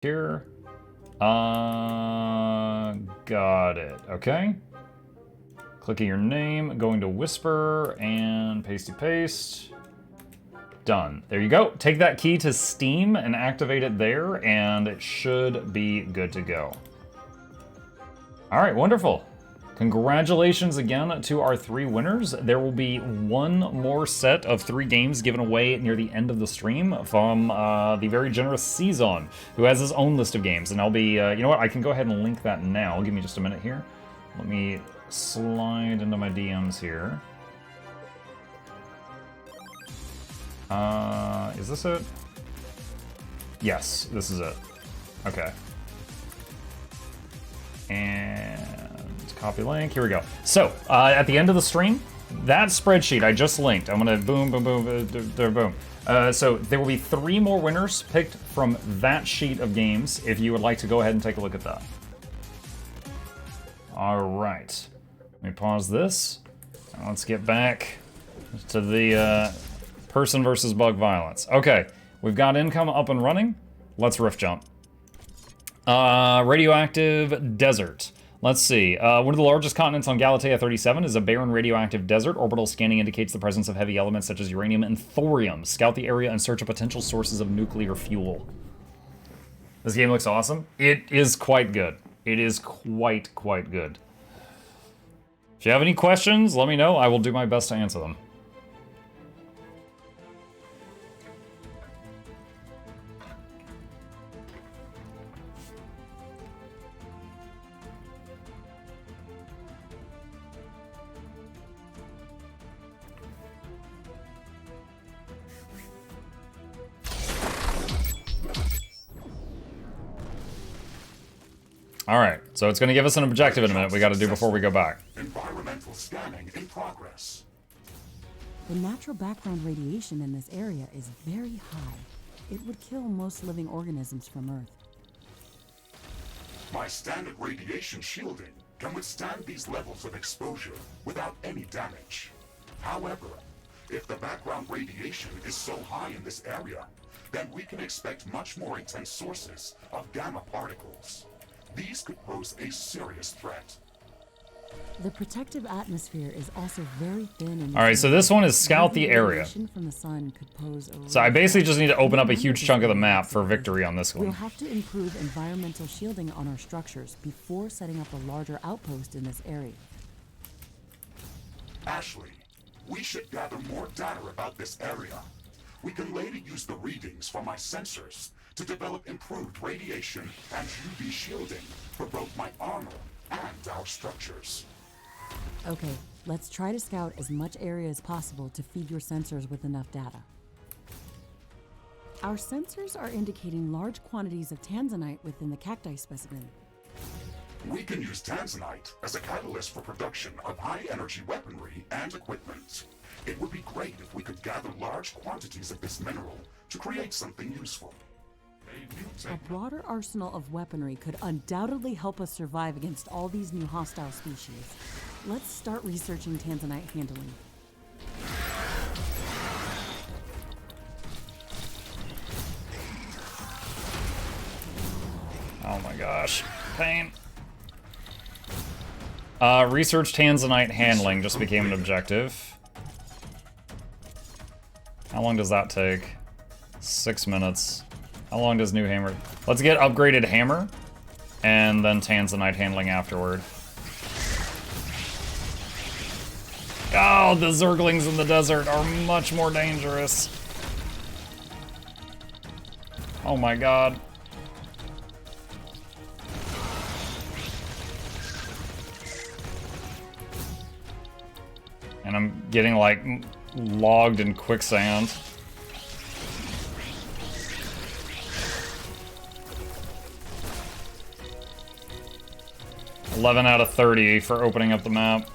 Here. Got it. Okay. Clicking your name, going to Whisper, and pasty paste. Done. There you go. Take that key to Steam and activate it there, and it should be good to go. All right, wonderful. Congratulations again to our 3 winners. There will be one more set of 3 games given away near the end of the stream from the very generous Season, who has his own list of games. And I'll be, you know what, I can go ahead and link that now. Give me just a minute here. Let me slide into my DMs here. Is this it? Yes, this is it. Okay. And copy link, here we go. So, at the end of the stream, that spreadsheet I just linked, I'm gonna boom, boom, boom, boom. So there will be 3 more winners picked from that sheet of games if you would like to go ahead and take a look at that. All right, let me pause this. And let's get back to the person versus bug violence. Okay, we've got income up and running. Let's rift jump. Radioactive desert. Let's see. One of the largest continents on Galatea 37 is a barren radioactive desert. Orbital scanning indicates the presence of heavy elements such as uranium and thorium. Scout the area in search of potential sources of nuclear fuel. This game looks awesome. It is quite good. It is quite good. If you have any questions, let me know. I will do my best to answer them. All right, so it's going to give us an objective in a minute we got to do before we go back. Environmental scanning in progress. The natural background radiation in this area is very high. It would kill most living organisms from Earth. My standard radiation shielding can withstand these levels of exposure without any damage. However, if the background radiation is so high in this area, then we can expect much more intense sources of gamma particles. These could pose a serious threat. The protective atmosphere is also very thin. All right, so this one is scout the area. From the sun could pose a So I basically just need to open up a huge chunk of the map for victory on this one. We'll have to improve environmental shielding on our structures before setting up a larger outpost in this area. Ashley, we should gather more data about this area. We can later use the readings from my sensors to develop improved radiation and UV shielding for both my armor and our structures. Okay, let's try to scout as much area as possible to feed your sensors with enough data. Our sensors are indicating large quantities of tanzanite within the cacti specimen. We can use tanzanite as a catalyst for production of high-energy weaponry and equipment. It would be great if we could gather large quantities of this mineral to create something useful. A broader arsenal of weaponry could undoubtedly help us survive against all these new hostile species. Let's start researching tanzanite handling. Oh my gosh, pain. Research tanzanite handling just became an objective. How long does that take? 6 minutes. How long does new hammer? Let's get upgraded hammer, and then tanzanite handling afterward. Oh, the zerglings in the desert are much more dangerous. Oh my god. And I'm getting like logged in quicksand. $11 out of 30 for opening up the map.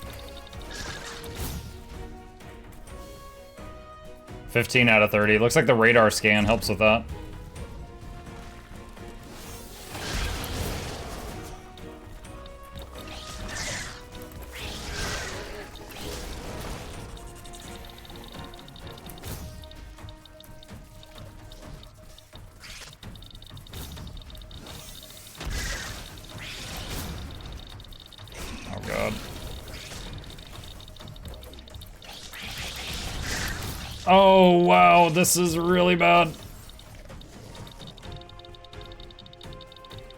15 out of 30. Looks like the radar scan helps with that. Oh, wow, this is really bad.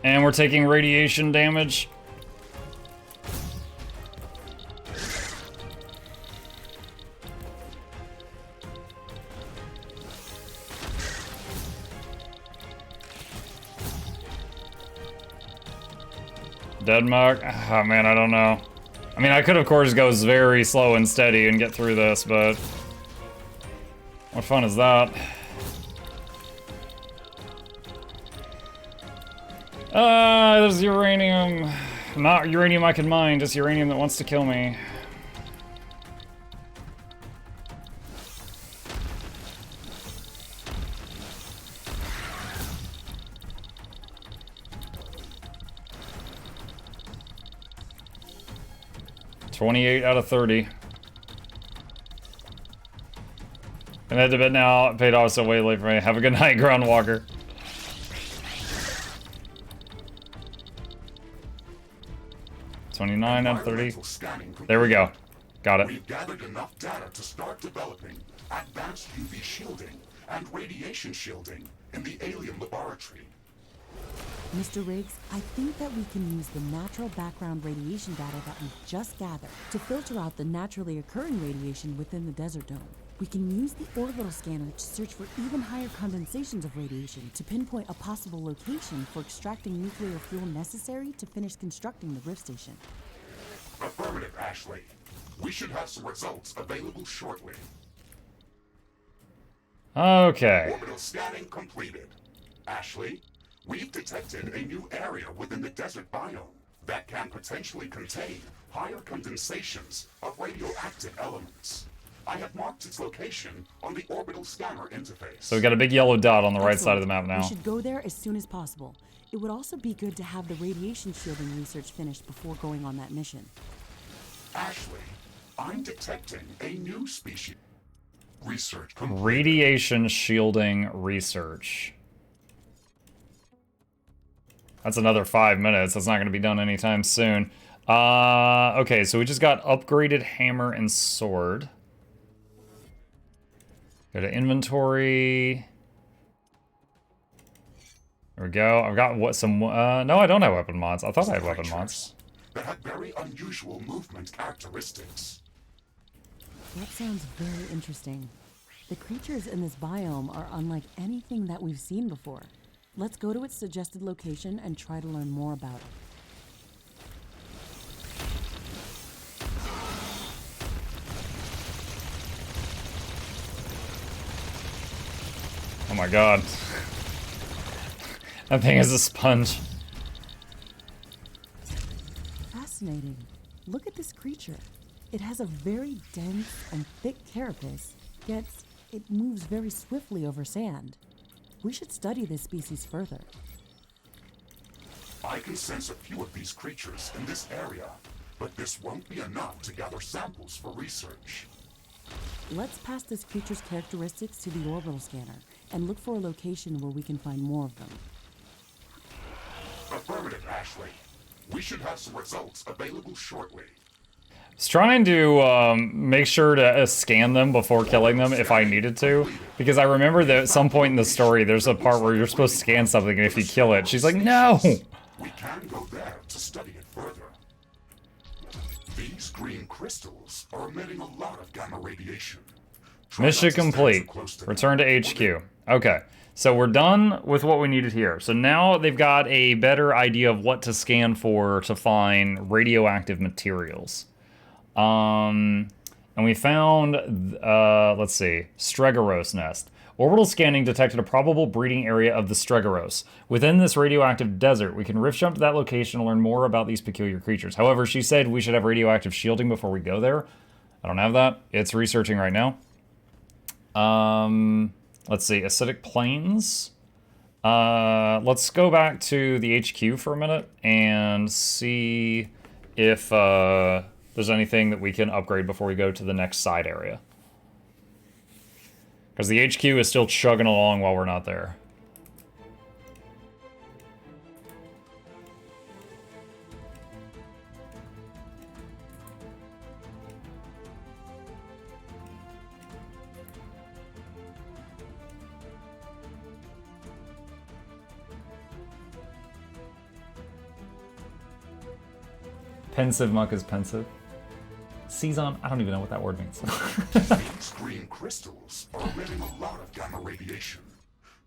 And we're taking radiation damage. Dead mark? Oh man, I don't know. I mean, I could of course go very slow and steady and get through this, but what fun is that? There's uranium. Not uranium I can mine, just uranium that wants to kill me. $28 out of 30. And that's a bit now. Paid off so way late for me. Have a good night, Groundwalker. $29 out of 30. There we go. Got it. We've gathered enough data to start developing advanced UV shielding and radiation shielding in the alien laboratory. Mr. Riggs, I think that we can use the natural background radiation data that we just gathered to filter out the naturally occurring radiation within the desert dome. We can use the orbital scanner to search for even higher condensations of radiation to pinpoint a possible location for extracting nuclear fuel necessary to finish constructing the Rift Station. Affirmative, Ashley. We should have some results available shortly. Okay. Orbital scanning completed. Ashley, we've detected a new area within the desert biome that can potentially contain higher condensations of radioactive elements. I have marked its location on the orbital scanner interface. So we got a big yellow dot on the right side of the map now. We should go there as soon as possible. It would also be good to have the radiation shielding research finished before going on that mission. Ashley, I'm detecting a new species. Research complete. Radiation shielding research. That's another 5 minutes. That's not going to be done anytime soon. Okay, so we just got upgraded hammer and sword. Go to inventory. There we go. I've got what some. No, I don't have weapon mods. I thought I had weapon mods. That have very unusual movement characteristics. That sounds very interesting. The creatures in this biome are unlike anything that we've seen before. Let's go to its suggested location and try to learn more about it. Oh my god. That thing is a sponge. Fascinating. Look at this creature. It has a very dense and thick carapace, yet it moves very swiftly over sand. We should study this species further. I can sense a few of these creatures in this area, but this won't be enough to gather samples for research. Let's pass this creature's characteristics to the orbital scanner and look for a location where we can find more of them. Affirmative, Ashley. We should have some results available shortly. I was trying to make sure to scan them before killing them if I needed to, because I remember that at some point in the story there's a part where you're supposed to scan something and if you kill it, she's like, no! We can go there to study it further. These green crystals are emitting a lot of gamma radiation. Try Mission not to stand complete. too close to Return to them. HQ. Okay, so we're done with what we needed here. So now they've got a better idea of what to scan for to find radioactive materials. And we found, let's see, Stregoros nest. Orbital scanning detected a probable breeding area of the Stregoros. Within this radioactive desert, we can rift jump to that location to learn more about these peculiar creatures. However, she said we should have radioactive shielding before we go there. I don't have that. It's researching right now. Let's see, acidic plains. Let's go back to the HQ for a minute and see if there's anything that we can upgrade before we go to the next side area. Because the HQ is still chugging along while we're not there. Pensive muck is pensive. Season, I don't even know what that word means. These green crystals are emitting a lot of gamma radiation.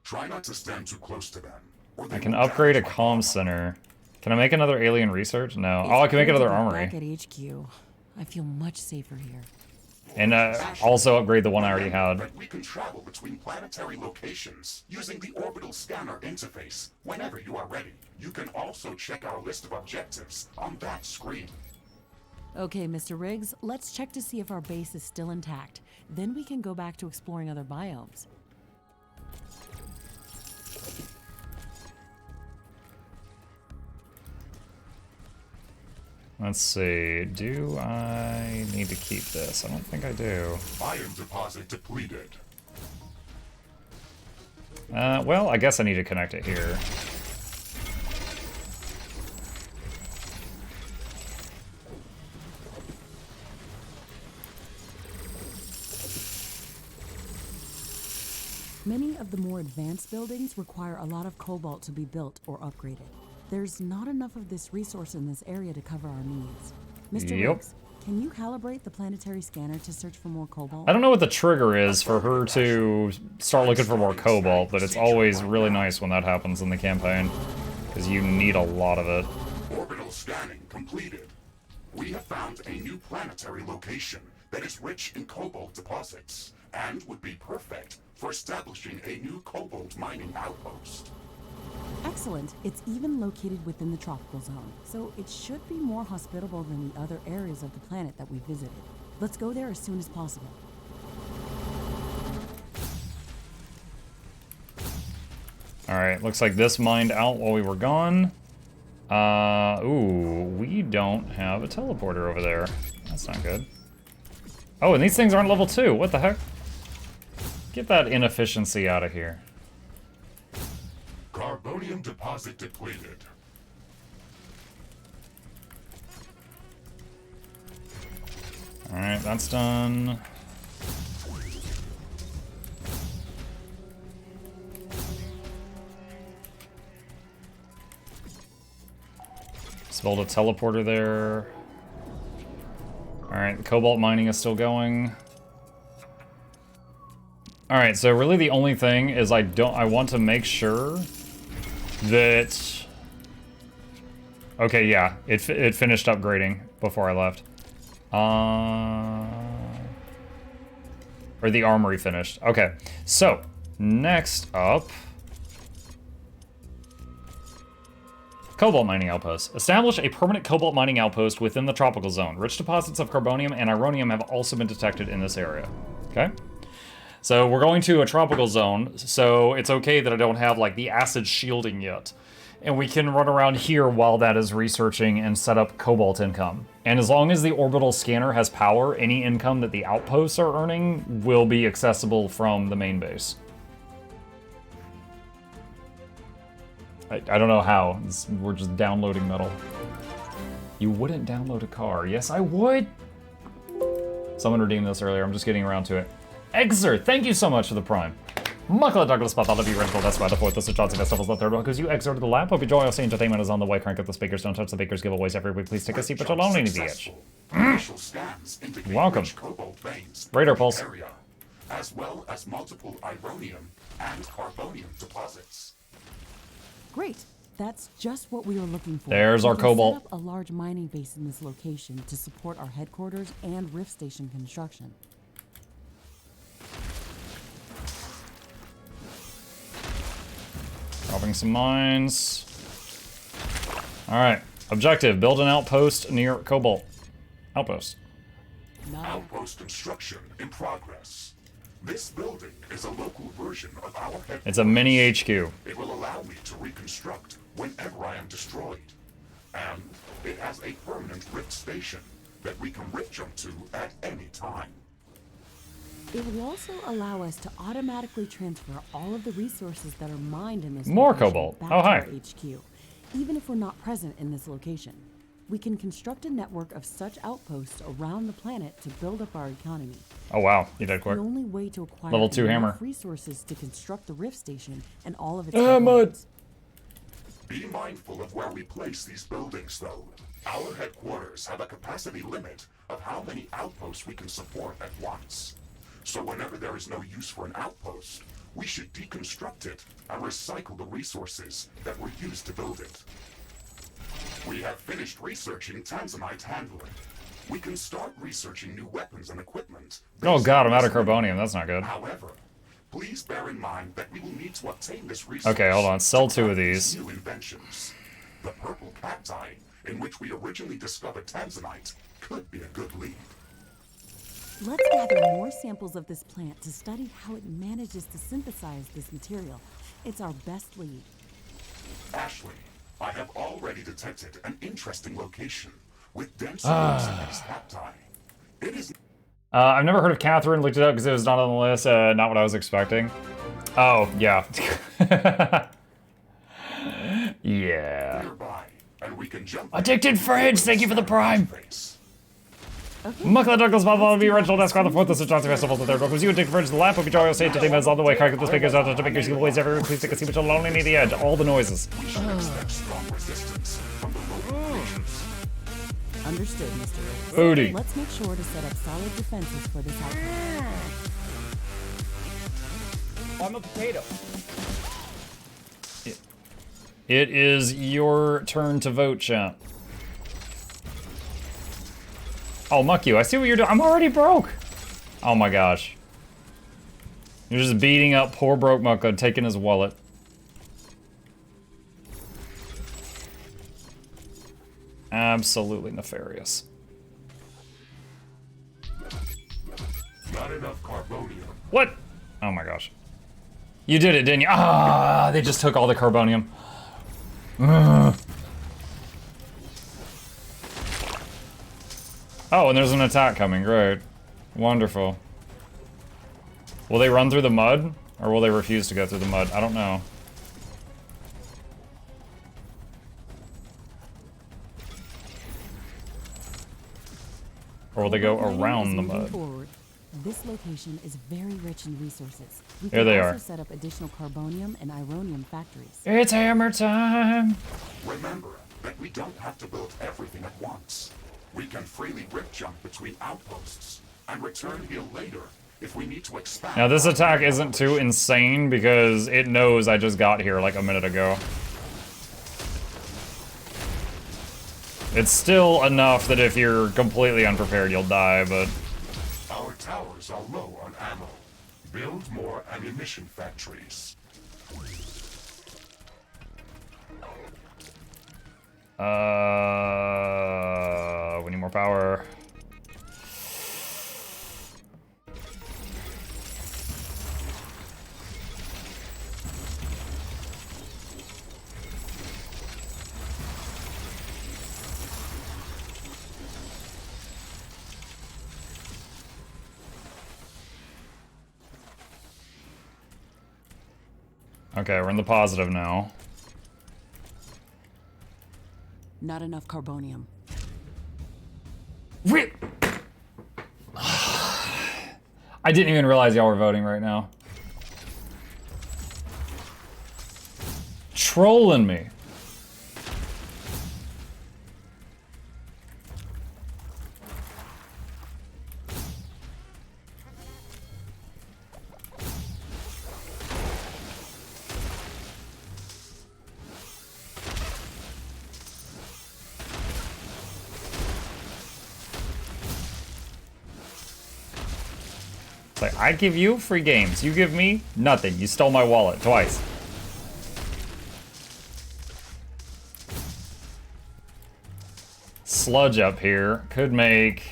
Try not to stand too close to them. Or they I can will upgrade a damage my comm armor. center. Can I make another alien research? No. It's Oh, I can make good to another be armory. Back at HQ, I feel much safer here. And also upgrade the one I already Remember had. that we can travel between planetary locations using the orbital scanner interface whenever you are ready. You can also check our list of objectives on that screen. Okay, Mr. Riggs, let's check to see if our base is still intact. Then we can go back to exploring other biomes. Let's see. Do I need to keep this? I don't think I do. Iron deposit depleted. Well, I guess I need to connect it here. Many of the more advanced buildings require a lot of cobalt to be built or upgraded. There's not enough of this resource in this area to cover our needs. Mr. Yep. Riggs, can you calibrate the planetary scanner to search for more cobalt? I don't know what the trigger is for her to start looking for more cobalt, but it's always really nice when that happens in the campaign, because you need a lot of it. Orbital scanning completed. We have found a new planetary location that is rich in cobalt deposits and would be perfect for establishing a new cobalt mining outpost. Excellent. It's even located within the tropical zone, so it should be more hospitable than the other areas of the planet that we visited. Let's go there as soon as possible. Alright, looks like this mined out while we were gone. Ooh, we don't have a teleporter over there. That's not good. Oh, and these things aren't level 2. What the heck? Get that inefficiency out of here. Carbonium deposit depleted. Alright, that's done. Let's build a teleporter there. Alright, the cobalt mining is still going. Alright, so really the only thing is I want to make sure that... Okay, yeah, it finished upgrading before I left. Or the armory finished. Okay, so next up... Cobalt mining outpost. Establish a permanent cobalt mining outpost within the tropical zone. Rich deposits of carbonium and ironium have also been detected in this area. Okay? So we're going to a tropical zone, so it's okay that I don't have like the acid shielding yet. And we can run around here while that is researching and set up cobalt income. And as long as the orbital scanner has power, any income that the outposts are earning will be accessible from the main base. I don't know how. We're just downloading metal. You wouldn't download a car. Yes, I would. Someone redeemed this earlier. I'm just getting around to it. Exer, thank you so much for the prime. Mukluk, Douglas, Bartholomew, Rental, that's why the fourth, this is Johnson, Festivals, the third one, because you exerted the lap. Hope you enjoy. I'll see entertainment is on the way. Crank up the speakers. Don't touch the bakers. Giveaways every week. Please take a seat, but you'll only need the itch. Initial scans indicate Welcome. rich cobalt veins Radar in the pulse. area, as well as multiple ironium and carbonium deposits. Great. That's just what we were looking for. There's our We can cobalt. set up a large mining base in this location to support our headquarters and Rift Station construction. Dropping some mines. Alright. Objective, build an outpost near Cobalt. Outpost. Outpost construction in progress. This building is a local version of our headquarters. It's a mini HQ. It will allow me to reconstruct whenever I am destroyed. And it has a permanent rift station that we can rift jump to at any time. It will also allow us to automatically transfer all of the resources that are mined in this More location cobalt. back Oh, to hi. our HQ, even if we're not present in this location. We can construct a network of such outposts around the planet to build up our economy. Oh wow, you did quick. The only way to acquire Level 2 enough hammer. resources to construct the Rift Station and all of its Mud. components. Be mindful of where we place these buildings, though. Our headquarters have a capacity limit of how many outposts we can support at once. So whenever there is no use for an outpost, we should deconstruct it and recycle the resources that were used to build it. We have finished researching Tanzanite handling. We can start researching new weapons and equipment. Oh god, I'm out of carbonium. That's not good. However, please bear in mind that we will need to obtain this resource. Okay, hold on. Sell 2 of these. New inventions. The purple cacti, in which we originally discovered Tanzanite, could be a good lead. Let's gather more samples of this plant to study how it manages to synthesize this material. It's our best lead. Ashley, I have already detected an interesting location with dense roots in these cacti. It is I've never heard of Catherine. Looked it up because it was not on the list. Not what I was expecting. Oh, yeah. Yeah. nearby, and we can jump. Addicted Fridge, thank you for the prime. Okay. Mukluk, Douglas, Bob, be original desk on the 4th. This is Johnson Festival. The 3rd welcomes you. Addicted Fridge, the lap. Hope you enjoy your stay. Entertainment is on the way. Crack up the speakers out to make your boys everywhere. Please take a seat, but you'll only need the edge. All the noises. We should expect strong resistance from the local nations. Understood, Mr. Riggs. Odie. Let's make sure to set up solid defenses for this outpost. I'm a potato. It is your turn to vote, champ. Oh, muck you. I see what you're doing. I'm already broke. Oh my gosh. You're just beating up poor broke Mukluk, taking his wallet. Absolutely nefarious. Not enough carbonium. What? Oh my gosh. You did it, didn't you? Ah, they just took all the carbonium. Ugh. Oh, and there's an attack coming. Great. Wonderful. Will they run through the mud? Or will they refuse to go through the mud? I don't know. Or will they go around the Moving mud? forward, this location is very rich in resources. We Here can they also are. set up additional carbonium and ironium factories. It's hammer time! Remember that we don't have to build everything at once. We can freely rip jump between outposts and return here later if we need to expand. Now this attack isn't too insane because it knows I just got here like a minute ago. It's still enough that if you're completely unprepared, you'll die, but... Our towers are low on ammo. Build more ammunition factories. We need more power. Okay, we're in the positive now. Not enough carbonium. I didn't even realize y'all were voting right now. Trolling me. It's like, I give you free games. You give me nothing. You stole my wallet twice. Sludge up here could make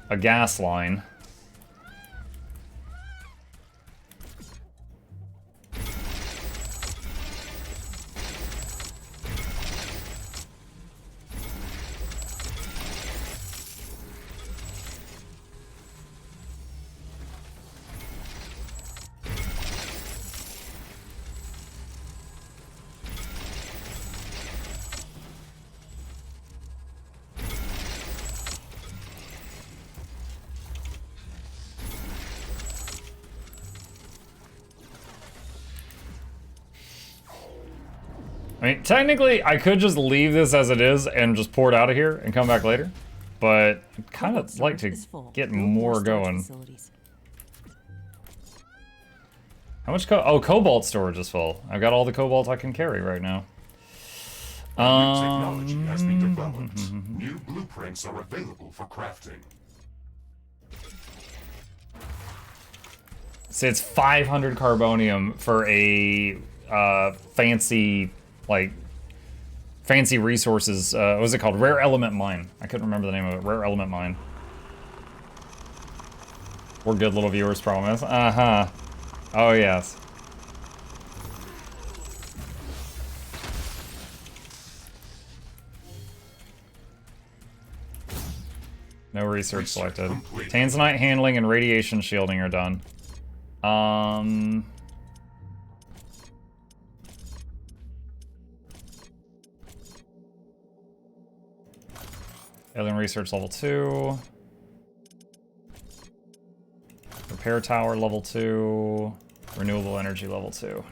a gas line. I mean, technically, I could just leave this as it is and just pour it out of here and come back later. But I'd kind of like to get more going. How much cobalt storage is full. I've got all the cobalt I can carry right now. New technology has been developed. New blueprints are available for crafting. So it's 500 carbonium for a fancy, like, fancy resources. What was it called? Rare element mine. I couldn't remember the name of it. Rare element mine. We're good little viewers, promise. Uh-huh. Oh, yes. No research selected. Tanzanite handling and radiation shielding are done. Alien research level 2. Repair tower level 2. Renewable energy level 2.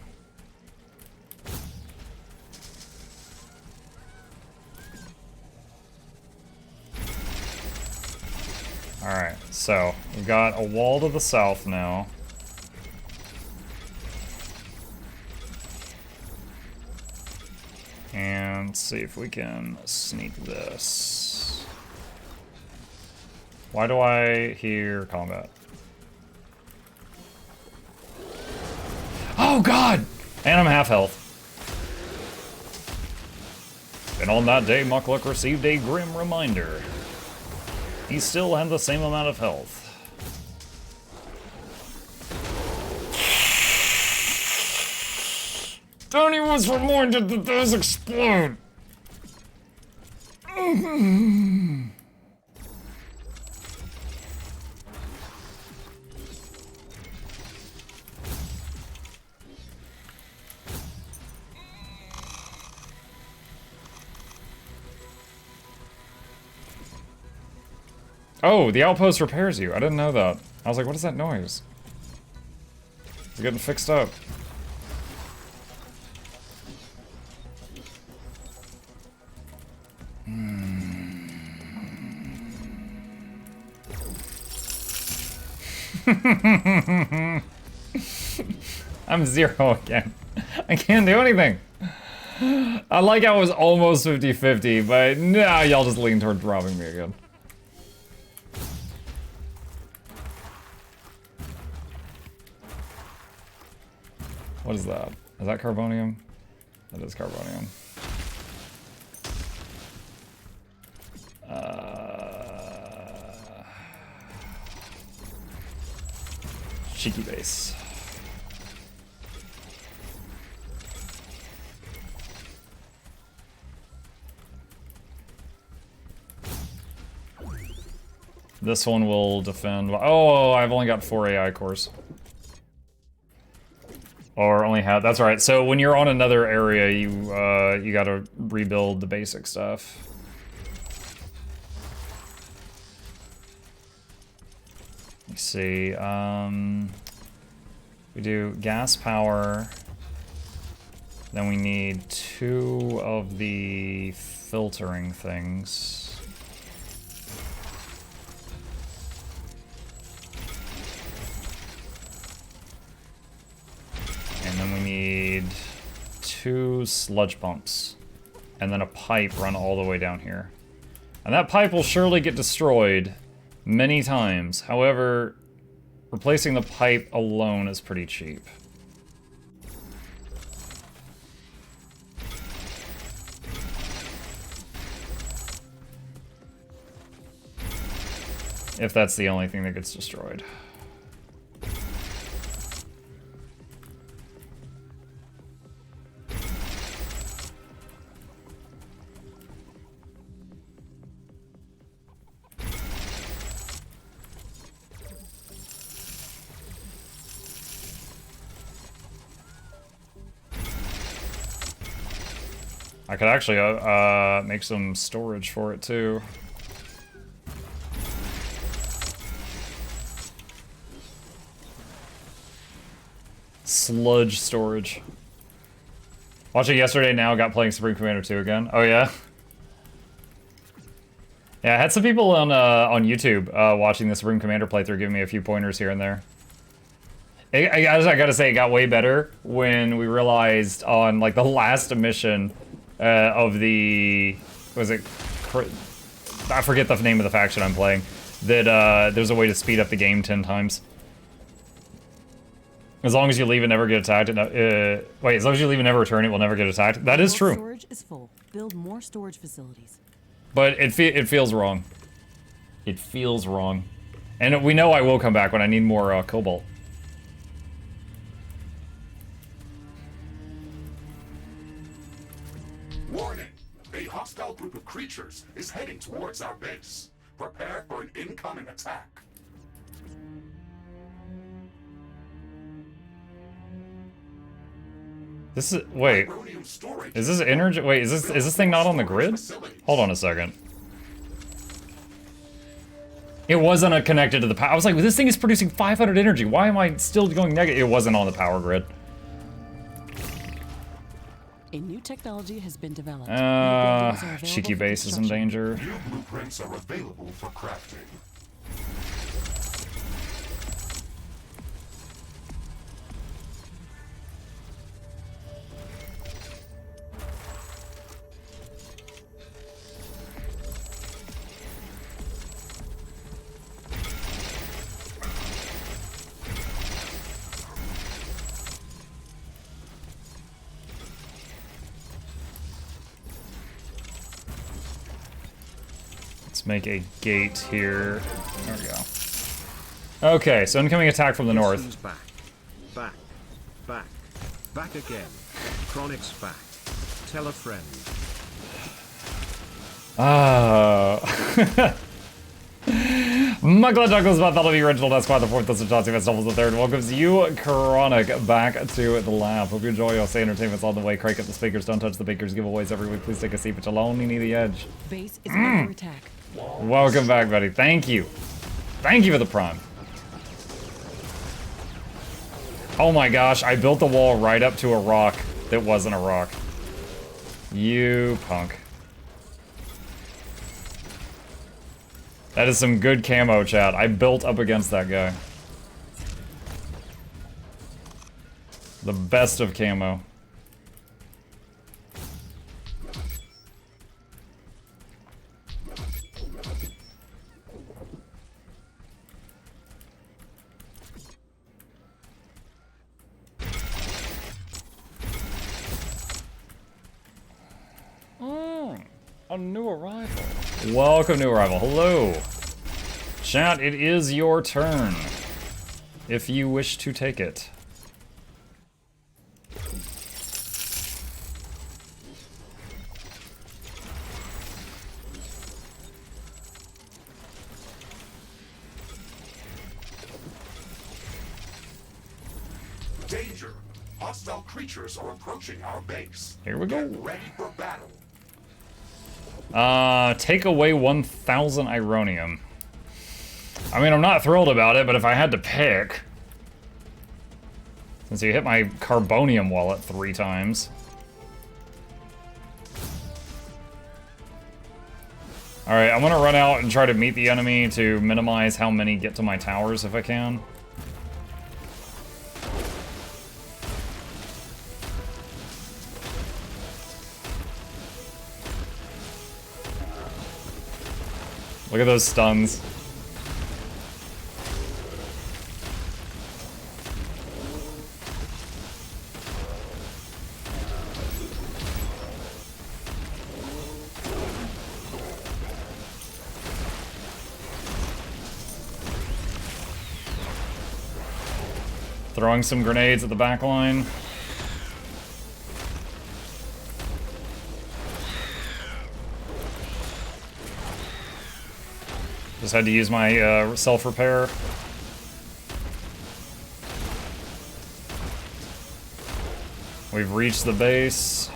Alright, so we've got a wall to the south now. And let's see if we can sneak this. Why do I hear combat? Oh god! And I'm half health. And on that day, Mukluk received a grim reminder. He still had the same amount of health. Tony was reminded that those explode. Oh, the outpost repairs you. I didn't know that. I was like, what is that noise? It's getting fixed up. I'm 0 again. I can't do anything. I like how it was almost 50-50, but now y'all just lean toward robbing me again. What is that? Is that carbonium? That is carbonium. Cheeky base. This one will defend. Oh, I've only got 4 AI cores. Or only have. That's right. So when you're on another area, you gotta rebuild the basic stuff. Let's see. We do gas power. Then we need 2 of the filtering things. And then we need 2 sludge pumps. And then a pipe run all the way down here. And that pipe will surely get destroyed many times. However, replacing the pipe alone is pretty cheap. If that's the only thing that gets destroyed. I could actually make some storage for it too. Sludge storage. Watching yesterday, now got playing Supreme Commander 2 again. Oh yeah? Yeah, I had some people on YouTube watching the Supreme Commander playthrough giving me a few pointers here and there. I gotta say, it got way better when we realized on, like, the last mission of the... Was it... I forget the name of the faction I'm playing. That there's a way to speed up the game 10 times. As long as you leave and never get attacked. Wait, as long as you leave and never return, it will never get attacked. That is true. Storage is full. Build more storage facilities. But it feels wrong. It feels wrong. And we know I will come back when I need more cobalt. Warning! A hostile group of creatures is heading towards our base. Prepare for an incoming attack. This is... Wait. Ironium storage Is this energy... Wait, is this thing not on the grid? Hold on a second. It wasn't connected to the power... I was like, this thing is producing 500 energy. Why am I still going negative? It wasn't on the power grid. A new technology has been developed. New buildings are available Cheeky for base is in construction. danger. New blueprints are available for crafting. Let's make a gate here. There we go. Okay, so incoming attack from the north. He's back. Back. Back. Back again. Chronic's back. Tell a friend. Mukluk Douglas Bartholomew original Esquire the fourth, that's Chauncey Festivals the third. Welcomes you, Chronic, back to the lab. Hope you enjoy your say entertainment's on the way. Crank up the speakers, don't touch the bakers giveaways every week. Please take a seat, but you'll only need the edge. Base is under attack. Welcome back, buddy. Thank you. Thank you for the prime. Oh my gosh, I built the wall right up to a rock that wasn't a rock. You punk. That is some good camo, chat. I built up against that guy. The best of camo. A new arrival. Welcome, new arrival. Hello. Chat, it is your turn. If you wish to take it. Danger! Hostile creatures are approaching our base. Here we go. Get ready for battle. Take away 1,000 Ironium. I mean, I'm not thrilled about it, but if I had to pick... Since you hit my Carbonium wallet 3 times. Alright, I'm gonna run out and try to meet the enemy to minimize how many get to my towers if I can. Look at those stuns. Throwing some grenades at the back line. Just had to use my self-repair. We've reached the base.